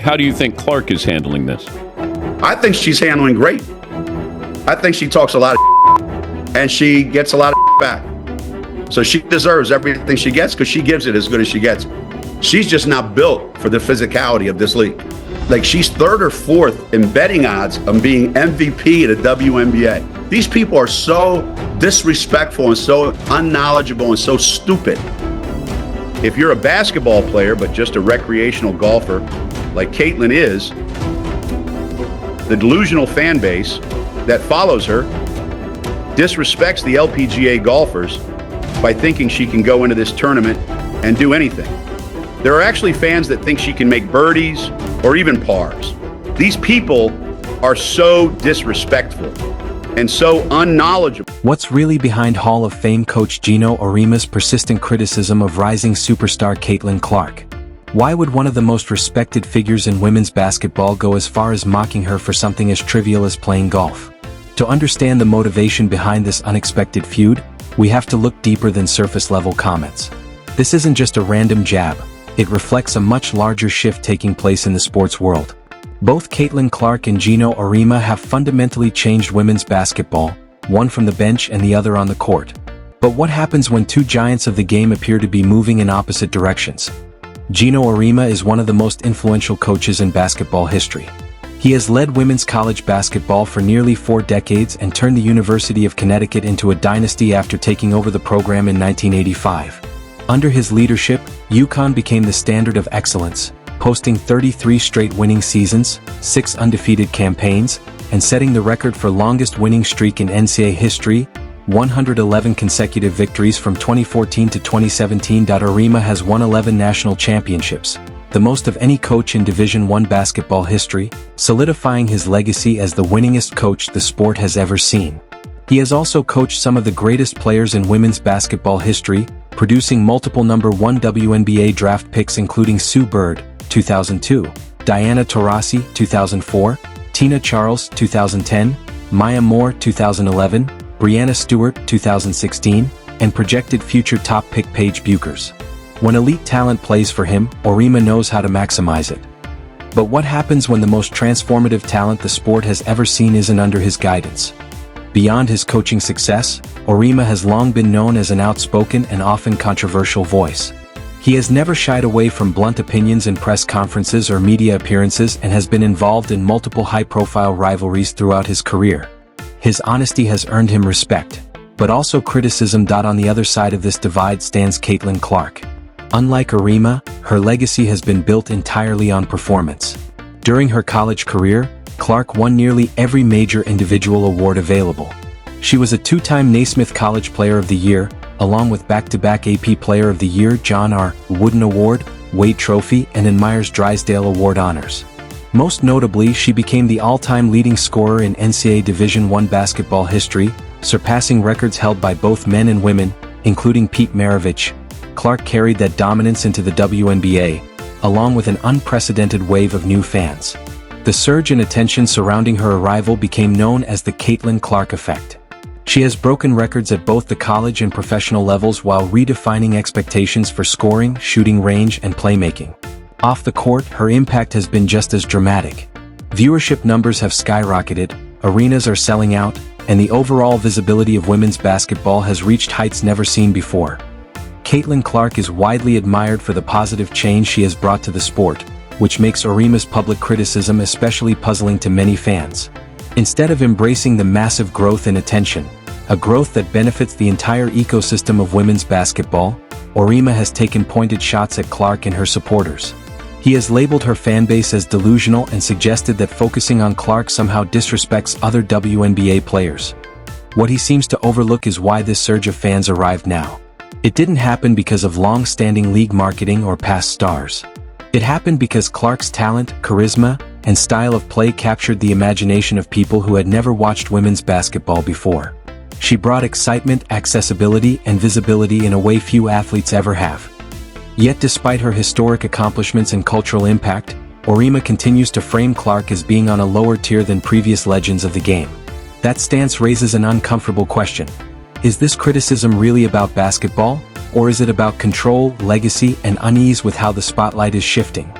How do you think Clark is handling this? I think she's handling great. I think she talks a lot of and she gets a lot of back. So she deserves everything she gets because she gives it as good as she gets. She's just not built for the physicality of this league. Like, she's third or fourth in betting odds of being MVP at a WNBA. These people are so disrespectful and so unknowledgeable and so stupid. If you're a basketball player but just a recreational golfer like Caitlin is, the delusional fan base that follows her disrespects the LPGA golfers by thinking she can go into this tournament and do anything. There are actually fans that think she can make birdies or even pars. These people are so disrespectful and so unknowledgeable. What's really behind Hall of Fame coach Geno Auriemma's persistent criticism of rising superstar Caitlin Clark? Why would one of the most respected figures in women's basketball go as far as mocking her for something as trivial as playing golf? To understand the motivation behind this unexpected feud, we have to look deeper than surface-level comments. This isn't just a random jab. It reflects a much larger shift taking place in the sports world. Both Caitlin Clark and Geno Auriemma have fundamentally changed women's basketball, one from the bench and the other on the court. But what happens when two giants of the game appear to be moving in opposite directions? Geno Auriemma is one of the most influential coaches in basketball history. He has led women's college basketball for nearly 4 decades and turned the University of Connecticut into a dynasty after taking over the program in 1985. Under his leadership, UConn became the standard of excellence, posting 33 straight winning seasons, 6 undefeated campaigns, and setting the record for longest winning streak in NCAA history, 111 consecutive victories from 2014 to 2017. Auriemma has won 11 national championships, the most of any coach in Division I basketball history, solidifying his legacy as the winningest coach the sport has ever seen. He has also coached some of the greatest players in women's basketball history, producing multiple number 1 WNBA draft picks including Sue Bird, 2002, Diana Taurasi, 2004, Tina Charles, 2010, Maya Moore, 2011, Breanna Stewart, 2016, and projected future top pick Paige Buchers. When elite talent plays for him, Auriemma knows how to maximize it. But what happens when the most transformative talent the sport has ever seen isn't under his guidance? Beyond his coaching success, Auriemma has long been known as an outspoken and often controversial voice. He has never shied away from blunt opinions in press conferences or media appearances and has been involved in multiple high-profile rivalries throughout his career. His honesty has earned him respect, but also criticism. On the other side of this divide stands Caitlin Clark. Unlike Auriemma, her legacy has been built entirely on performance. During her college career, Clark won nearly every major individual award available. She was a 2-time Naismith College Player of the Year, along with back-to-back AP Player of the Year John R. Wooden Award, Wade Trophy, and Myers-Drysdale Award honors. Most notably, she became the all-time leading scorer in NCAA Division I basketball history, surpassing records held by both men and women, including Pete Maravich. Clark carried that dominance into the WNBA, along with an unprecedented wave of new fans. The surge in attention surrounding her arrival became known as the Caitlin Clark effect. She has broken records at both the college and professional levels while redefining expectations for scoring, shooting range, and playmaking. Off the court, her impact has been just as dramatic. Viewership numbers have skyrocketed, arenas are selling out, and the overall visibility of women's basketball has reached heights never seen before. Caitlin Clark is widely admired for the positive change she has brought to the sport, which makes Auriemma's public criticism especially puzzling to many fans. Instead of embracing the massive growth in attention, a growth that benefits the entire ecosystem of women's basketball, Auriemma has taken pointed shots at Clark and her supporters. He has labeled her fanbase as delusional and suggested that focusing on Clark somehow disrespects other WNBA players. What he seems to overlook is why this surge of fans arrived now. It didn't happen because of long-standing league marketing or past stars. It happened because Clark's talent, charisma, and style of play captured the imagination of people who had never watched women's basketball before. She brought excitement, accessibility, and visibility in a way few athletes ever have. Yet despite her historic accomplishments and cultural impact, Auriemma continues to frame Clark as being on a lower tier than previous legends of the game. That stance raises an uncomfortable question. Is this criticism really about basketball, or is it about control, legacy, and unease with how the spotlight is shifting?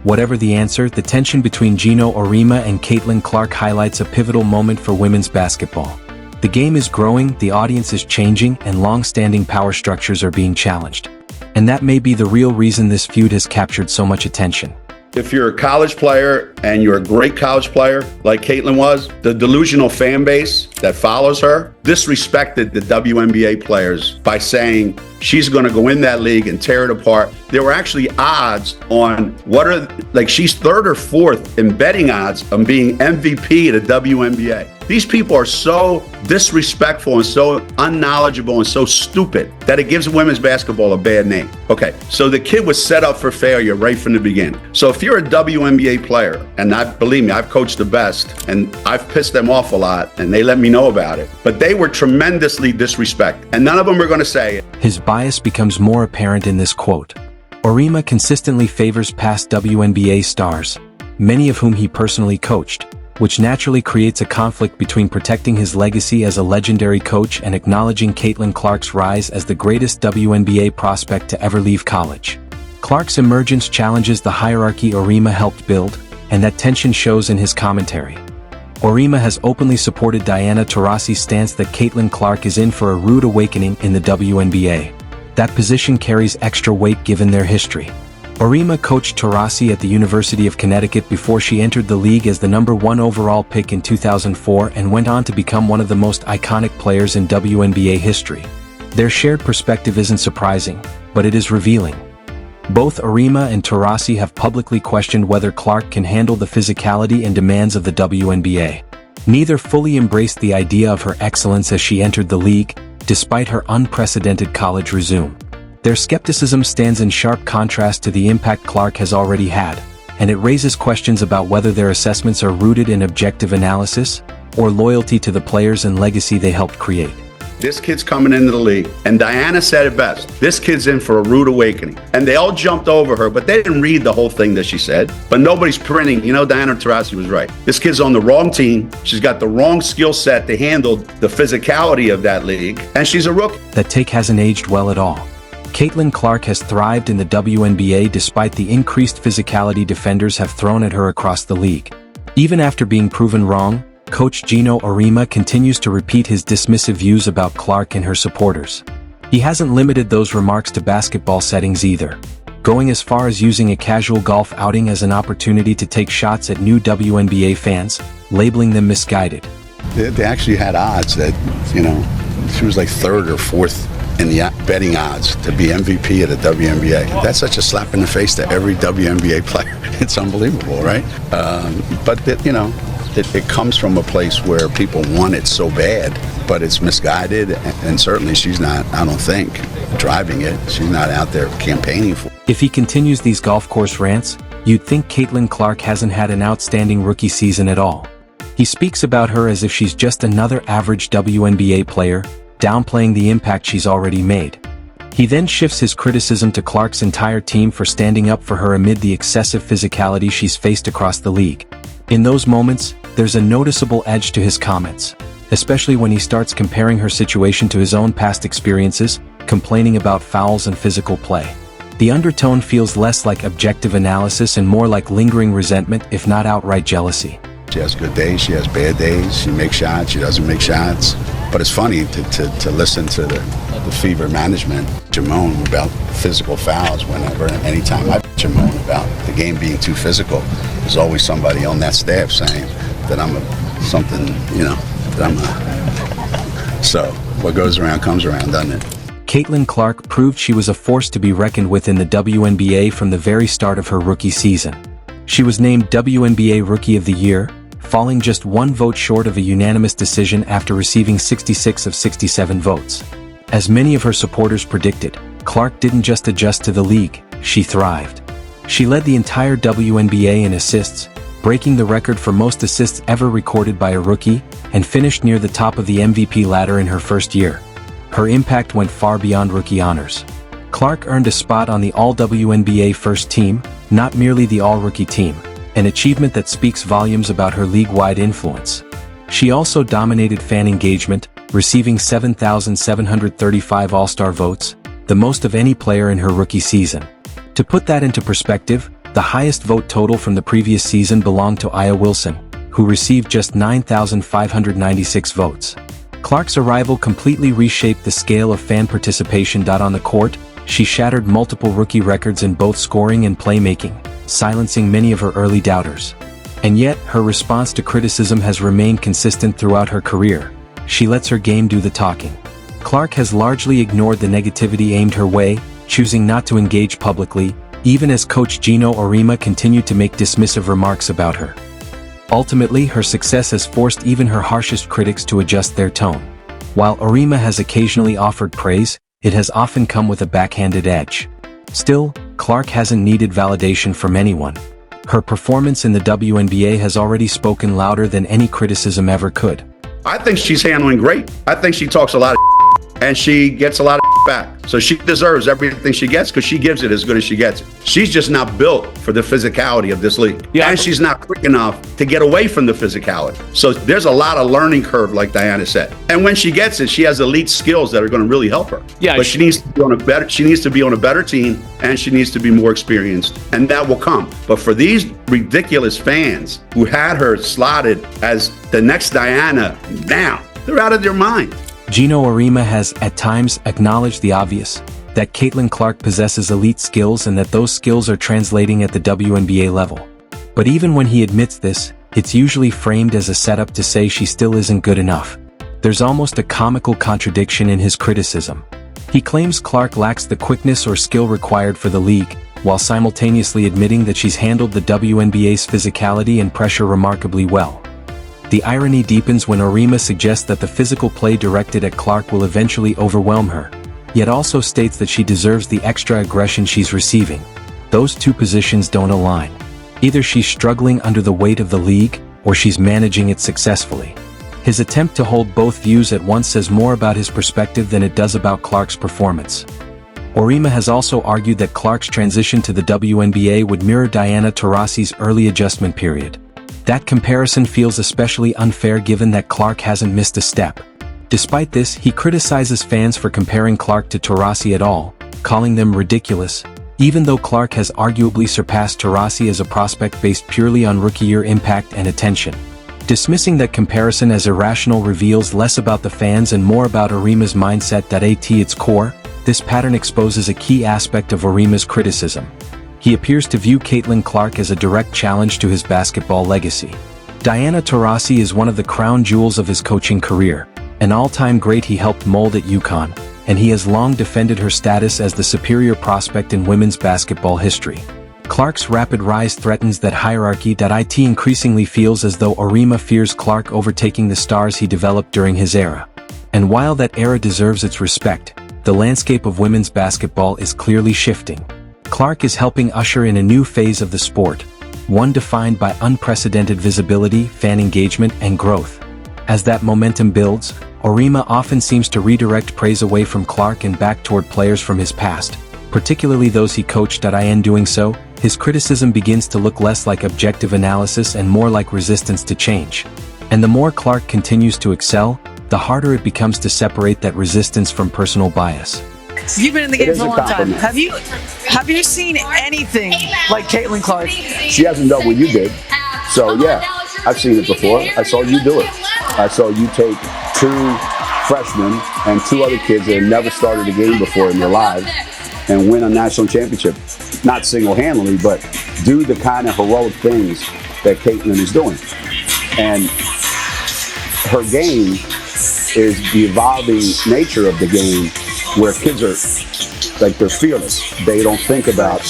Whatever the answer, the tension between Geno Auriemma and Caitlin Clark highlights a pivotal moment for women's basketball. The game is growing, the audience is changing, and long-standing power structures are being challenged. And that may be the real reason this feud has captured so much attention. If you're a college player and you're a great college player like Caitlin was, the delusional fan base that follows her disrespected the WNBA players by saying she's going to go in that league and tear it apart. There were actually odds on she's third or fourth in betting odds on being MVP of the WNBA. These people are so disrespectful and so unknowledgeable and so stupid that it gives women's basketball a bad name. Okay, so the kid was set up for failure right from the beginning. So if you're a WNBA player, and believe me, I've coached the best, and I've pissed them off a lot, and they let me know about it, but they were tremendously disrespected, and none of them are going to say it. His bias becomes more apparent in this quote. Auriemma consistently favors past WNBA stars, many of whom he personally coached, which naturally creates a conflict between protecting his legacy as a legendary coach and acknowledging Caitlin Clark's rise as the greatest WNBA prospect to ever leave college. Clark's emergence challenges the hierarchy Auriemma helped build, and that tension shows in his commentary. Auriemma has openly supported Diana Taurasi's stance that Caitlin Clark is in for a rude awakening in the WNBA. That position carries extra weight given their history. Auriemma coached Taurasi at the University of Connecticut before she entered the league as the #1 overall pick in 2004 and went on to become one of the most iconic players in WNBA history. Their shared perspective isn't surprising, but it is revealing. Both Auriemma and Taurasi have publicly questioned whether Clark can handle the physicality and demands of the WNBA. Neither fully embraced the idea of her excellence as she entered the league, despite her unprecedented college resume. Their skepticism stands in sharp contrast to the impact Clark has already had, and it raises questions about whether their assessments are rooted in objective analysis or loyalty to the players and legacy they helped create. This kid's coming into the league, and Diana said it best. This kid's in for a rude awakening. And they all jumped over her, but they didn't read the whole thing that she said. But nobody's printing. Diana Taurasi was right. This kid's on the wrong team. She's got the wrong skill set to handle the physicality of that league, and she's a rookie. That take hasn't aged well at all. Caitlin Clark has thrived in the WNBA despite the increased physicality defenders have thrown at her across the league. Even after being proven wrong, Coach Geno Auriemma continues to repeat his dismissive views about Clark and her supporters. He hasn't limited those remarks to basketball settings either, going as far as using a casual golf outing as an opportunity to take shots at new WNBA fans, labeling them misguided. They actually had odds that, she was like third or fourth in the betting odds to be MVP of the WNBA. That's such a slap in the face to every WNBA player. It's unbelievable, right? It comes from a place where people want it so bad, but it's misguided, and certainly she's not, I don't think, driving it. She's not out there campaigning for it. If he continues these golf course rants, you'd think Caitlin Clark hasn't had an outstanding rookie season at all. He speaks about her as if she's just another average WNBA player, downplaying the impact she's already made. He then shifts his criticism to Clark's entire team for standing up for her amid the excessive physicality she's faced across the league. In those moments, there's a noticeable edge to his comments, especially when he starts comparing her situation to his own past experiences, complaining about fouls and physical play. The undertone feels less like objective analysis and more like lingering resentment, if not outright jealousy. She has good days, she has bad days, she makes shots, she doesn't make shots. But it's funny to listen to the fever management, Jamone, about physical fouls whenever, anytime I Jamone about the game being too physical. There's always somebody on that staff saying that so what goes around comes around, doesn't it? Caitlin Clark proved she was a force to be reckoned with in the WNBA from the very start of her rookie season. She was named WNBA Rookie of the Year, falling just one vote short of a unanimous decision after receiving 66 of 67 votes. As many of her supporters predicted, Clark didn't just adjust to the league, she thrived. She led the entire WNBA in assists, breaking the record for most assists ever recorded by a rookie, and finished near the top of the MVP ladder in her first year. Her impact went far beyond rookie honors. Clark earned a spot on the All-WNBA first team, not merely the All-Rookie team, an achievement that speaks volumes about her league-wide influence. She also dominated fan engagement, receiving 7,735 All-Star votes, the most of any player in her rookie season. To put that into perspective, The highest vote total from the previous season belonged to Aya Wilson, who received just 9,596 votes. Clark's arrival completely reshaped the scale of fan participation. On the court, she shattered multiple rookie records in both scoring and playmaking, silencing many of her early doubters. And yet, her response to criticism has remained consistent throughout her career. She lets her game do the talking. Clark has largely ignored the negativity aimed her way, choosing not to engage publicly, even as coach Geno Auriemma continued to make dismissive remarks about her. Ultimately, her success has forced even her harshest critics to adjust their tone. While Auriemma has occasionally offered praise, it has often come with a backhanded edge. Still, Clark hasn't needed validation from anyone. Her performance in the WNBA has already spoken louder than any criticism ever could. I think she's handling great. I think she talks a lot of and she gets a lot of back. So she deserves everything she gets because she gives it as good as she gets. She's just not built for the physicality of this league. Yeah. And she's not quick enough to get away from the physicality. So there's a lot of learning curve, like Diana said. And when she gets it, she has elite skills that are going to really help her. Yeah, but she needs to be on a better team, and she needs to be more experienced, and that will come. But for these ridiculous fans who had her slotted as the next Diana, now they're out of their mind. Geno Auriemma has, at times, acknowledged the obvious, that Caitlin Clark possesses elite skills and that those skills are translating at the WNBA level. But even when he admits this, it's usually framed as a setup to say she still isn't good enough. There's almost a comical contradiction in his criticism. He claims Clark lacks the quickness or skill required for the league, while simultaneously admitting that she's handled the WNBA's physicality and pressure remarkably well. The irony deepens when Auriemma suggests that the physical play directed at Clark will eventually overwhelm her, yet also states that she deserves the extra aggression she's receiving. Those two positions don't align. Either she's struggling under the weight of the league, or she's managing it successfully. His attempt to hold both views at once says more about his perspective than it does about Clark's performance. Auriemma has also argued that Clark's transition to the WNBA would mirror Diana Taurasi's early adjustment period. That comparison feels especially unfair given that Clark hasn't missed a step. Despite this, he criticizes fans for comparing Clark to Taurasi at all, calling them ridiculous, even though Clark has arguably surpassed Taurasi as a prospect based purely on rookie-year impact and attention. Dismissing that comparison as irrational reveals less about the fans and more about Auriemma's mindset. At its core, this pattern exposes a key aspect of Auriemma's criticism. He appears to view Caitlin Clark as a direct challenge to his basketball legacy. Diana Taurasi is one of the crown jewels of his coaching career, an all-time great he helped mold at UConn, and he has long defended her status as the superior prospect in women's basketball history. Clark's rapid rise threatens that hierarchy. It increasingly feels as though Auriemma fears Clark overtaking the stars he developed during his era. And while that era deserves its respect, the landscape of women's basketball is clearly shifting. Clark is helping usher in a new phase of the sport, one defined by unprecedented visibility, fan engagement, and growth. As that momentum builds, Auriemma often seems to redirect praise away from Clark and back toward players from his past, particularly those he coached. In doing so, his criticism begins to look less like objective analysis and more like resistance to change. And the more Clark continues to excel, the harder it becomes to separate that resistance from personal bias. You've been in the game for a long time. Have you seen anything like Caitlin Clark? She hasn't done what you did. So yeah, I've seen it before. I saw you do it. I saw you take two freshmen and two other kids that had never started a game before in their lives and win a national championship. Not single-handedly, but do the kind of heroic things that Caitlin is doing. And her game is the evolving nature of the game, where kids are like, they're fearless. They don't think about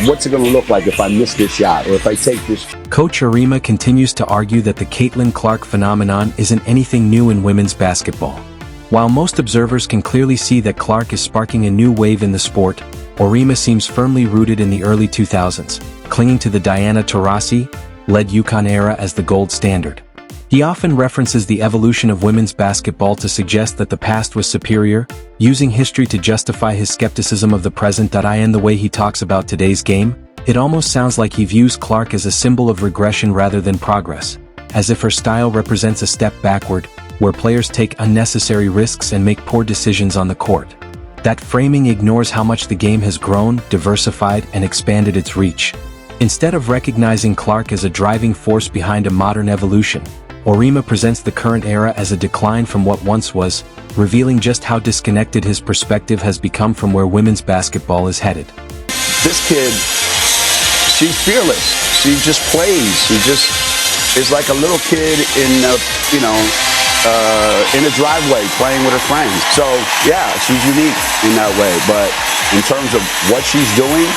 what's it going to look like if I miss this shot or if I take this. Coach Auriemma continues to argue that the Caitlin Clark phenomenon isn't anything new in women's basketball. While most observers can clearly see that Clark is sparking a new wave in the sport, Auriemma seems firmly rooted in the early 2000s, clinging to the Diana Taurasi-led UConn era as the gold standard. He often references the evolution of women's basketball to suggest that the past was superior, using history to justify his skepticism of the present. In the way he talks about today's game, it almost sounds like he views Clark as a symbol of regression rather than progress, as if her style represents a step backward, where players take unnecessary risks and make poor decisions on the court. That framing ignores how much the game has grown, diversified, and expanded its reach. Instead of recognizing Clark as a driving force behind a modern evolution, Auriemma presents the current era as a decline from what once was, revealing just how disconnected his perspective has become from where women's basketball is headed. This kid, she's fearless. She just plays. She just is like a little kid in a driveway playing with her friends. So yeah, she's unique in that way. But in terms of what she's doing,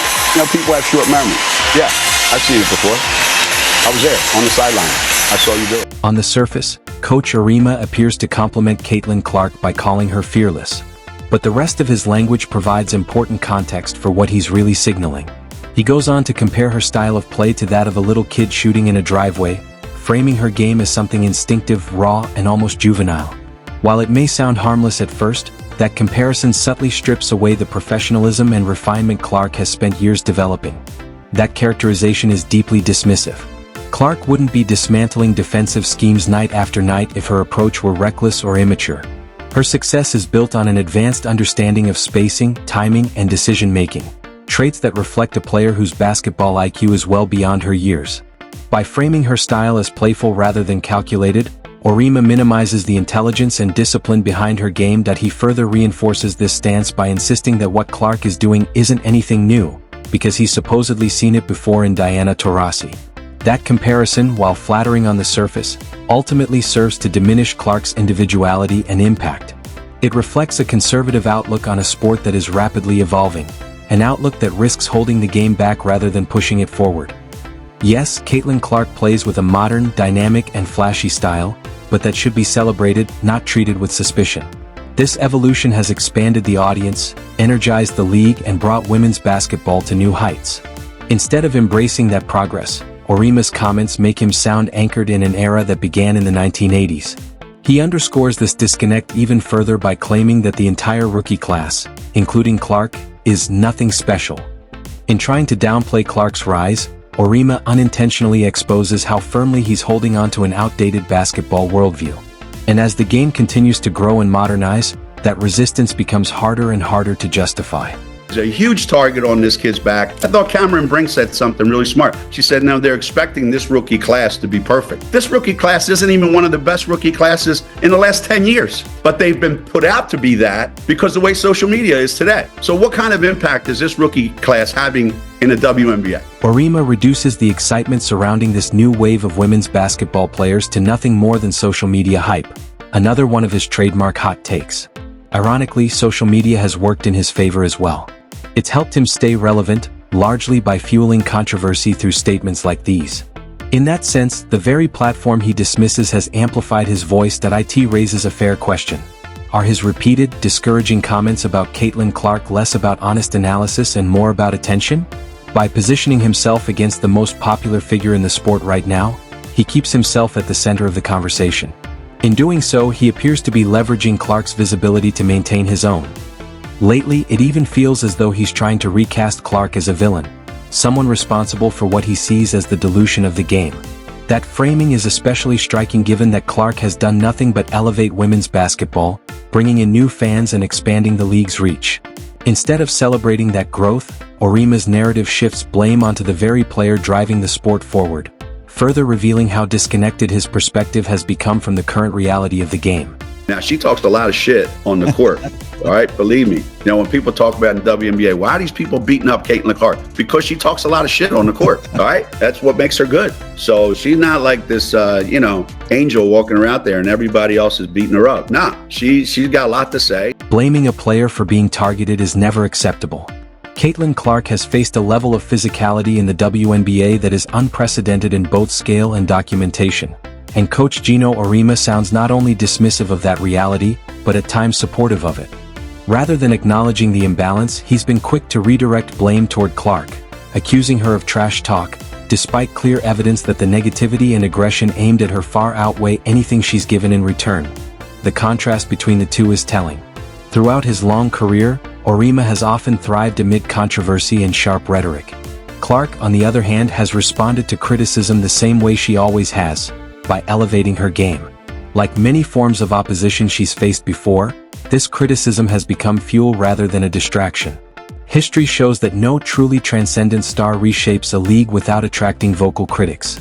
people have short memories. Yeah, I've seen it before. I was there on the sideline. I saw you do it. On the surface, Coach Auriemma appears to compliment Caitlin Clark by calling her fearless. But the rest of his language provides important context for what he's really signaling. He goes on to compare her style of play to that of a little kid shooting in a driveway, framing her game as something instinctive, raw, and almost juvenile. While it may sound harmless at first, that comparison subtly strips away the professionalism and refinement Clark has spent years developing. That characterization is deeply dismissive. Clark wouldn't be dismantling defensive schemes night after night if her approach were reckless or immature. Her success is built on an advanced understanding of spacing, timing, and decision-making, traits that reflect a player whose basketball IQ is well beyond her years. By framing her style as playful rather than calculated, Auriemma minimizes the intelligence and discipline behind her game. He further reinforces this stance by insisting that what Clark is doing isn't anything new, because he's supposedly seen it before in Diana Taurasi. That comparison, while flattering on the surface, ultimately serves to diminish Clark's individuality and impact. It reflects a conservative outlook on a sport that is rapidly evolving, an outlook that risks holding the game back rather than pushing it forward. Yes, Caitlin Clark plays with a modern, dynamic, and flashy style, but that should be celebrated, not treated with suspicion. This evolution has expanded the audience, energized the league, and brought women's basketball to new heights. Instead of embracing that progress, Auriemma's comments make him sound anchored in an era that began in the 1980s. He underscores this disconnect even further by claiming that the entire rookie class, including Clark, is nothing special. In trying to downplay Clark's rise, Auriemma unintentionally exposes how firmly he's holding on to an outdated basketball worldview. And as the game continues to grow and modernize, that resistance becomes harder and harder to justify. There's a huge target on this kid's back. I thought Cameron Brink said something really smart. She said, now they're expecting this rookie class to be perfect. This rookie class isn't even one of the best rookie classes in the last 10 years. But they've been put out to be that because the way social media is today. So what kind of impact is this rookie class having in the WNBA? Auriemma reduces the excitement surrounding this new wave of women's basketball players to nothing more than social media hype, another one of his trademark hot takes. Ironically, social media has worked in his favor as well. It's helped him stay relevant, largely by fueling controversy through statements like these. In that sense, the very platform he dismisses has amplified his voice. It raises a fair question. Are his repeated, discouraging comments about Caitlin Clark less about honest analysis and more about attention? By positioning himself against the most popular figure in the sport right now, he keeps himself at the center of the conversation. In doing so, he appears to be leveraging Clark's visibility to maintain his own. Lately, it even feels as though he's trying to recast Clark as a villain, someone responsible for what he sees as the dilution of the game. That framing is especially striking given that Clark has done nothing but elevate women's basketball, bringing in new fans and expanding the league's reach. Instead of celebrating that growth, Auriemma's narrative shifts blame onto the very player driving the sport forward, further revealing how disconnected his perspective has become from the current reality of the game. Now, she talks a lot of shit on the court, all right? Believe me. When people talk about in the WNBA, why are these people beating up Caitlin Clark? Because she talks a lot of shit on the court, all right? That's what makes her good. So she's not like this, angel walking around there and everybody else is beating her up. Nah, she's got a lot to say. Blaming a player for being targeted is never acceptable. Caitlin Clark has faced a level of physicality in the WNBA that is unprecedented in both scale and documentation. And Coach Geno Auriemma sounds not only dismissive of that reality, but at times supportive of it. Rather than acknowledging the imbalance, he's been quick to redirect blame toward Clark, accusing her of trash talk, despite clear evidence that the negativity and aggression aimed at her far outweigh anything she's given in return. The contrast between the two is telling. Throughout his long career, Auriemma has often thrived amid controversy and sharp rhetoric. Clark, on the other hand, has responded to criticism the same way she always has, by elevating her game. Like many forms of opposition she's faced before, this criticism has become fuel rather than a distraction. History shows that no truly transcendent star reshapes a league without attracting vocal critics.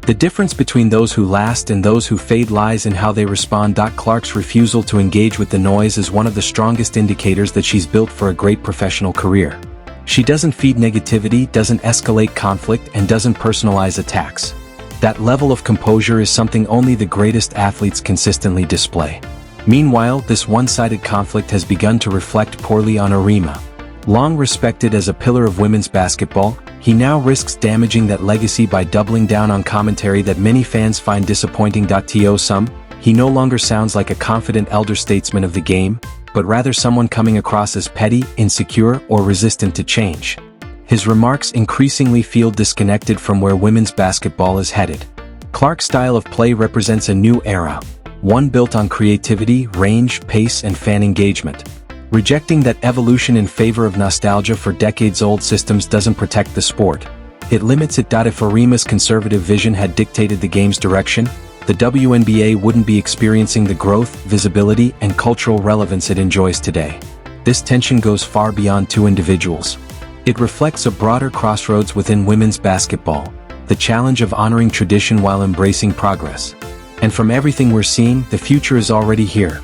The difference between those who last and those who fade lies in how they respond. Clark's refusal to engage with the noise is one of the strongest indicators that she's built for a great professional career. She doesn't feed negativity, doesn't escalate conflict, and doesn't personalize attacks. That level of composure is something only the greatest athletes consistently display. Meanwhile, this one-sided conflict has begun to reflect poorly on Auriemma. Long respected as a pillar of women's basketball, he now risks damaging that legacy by doubling down on commentary that many fans find disappointing. To some, he no longer sounds like a confident elder statesman of the game, but rather someone coming across as petty, insecure, or resistant to change. His remarks increasingly feel disconnected from where women's basketball is headed. Clark's style of play represents a new era, one built on creativity, range, pace, and fan engagement. Rejecting that evolution in favor of nostalgia for decades-old systems doesn't protect the sport. It limits it. If Auriemma's conservative vision had dictated the game's direction, the WNBA wouldn't be experiencing the growth, visibility, and cultural relevance it enjoys today. This tension goes far beyond two individuals. It reflects a broader crossroads within women's basketball, the challenge of honoring tradition while embracing progress. And from everything we're seeing, the future is already here.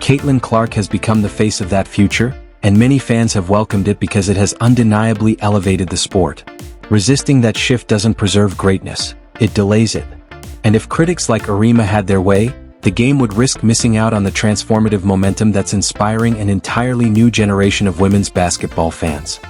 Caitlin Clark has become the face of that future, and many fans have welcomed it because it has undeniably elevated the sport. Resisting that shift doesn't preserve greatness, it delays it. And if critics like Auriemma had their way, the game would risk missing out on the transformative momentum that's inspiring an entirely new generation of women's basketball fans.